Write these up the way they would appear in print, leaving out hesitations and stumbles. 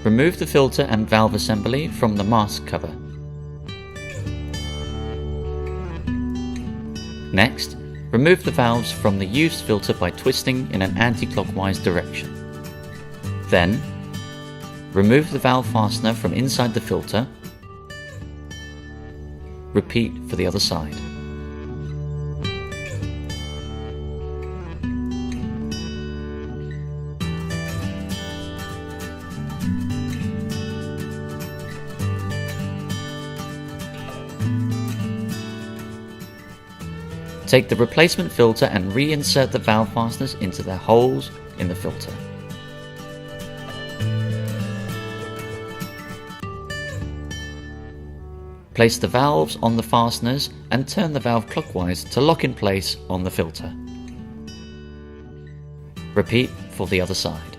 remove the filter and valve assembly from the mask cover. Next, remove the valves from the used filter by twisting in an anti-clockwise direction. Then, remove the valve fastener from inside the filter. Repeat for the other side. Take the replacement filter and reinsert the valve fasteners into their holes in the filter. Place the valves on the fasteners and turn the valve clockwise to lock in place on the filter. Repeat for the other side.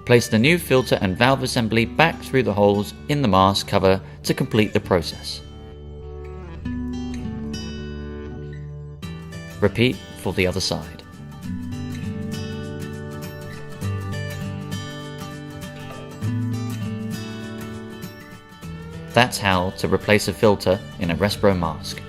Place the new filter and valve assembly back through the holes in the mask cover to complete the process. Repeat for the other side. That's how to replace a filter in a Respro mask.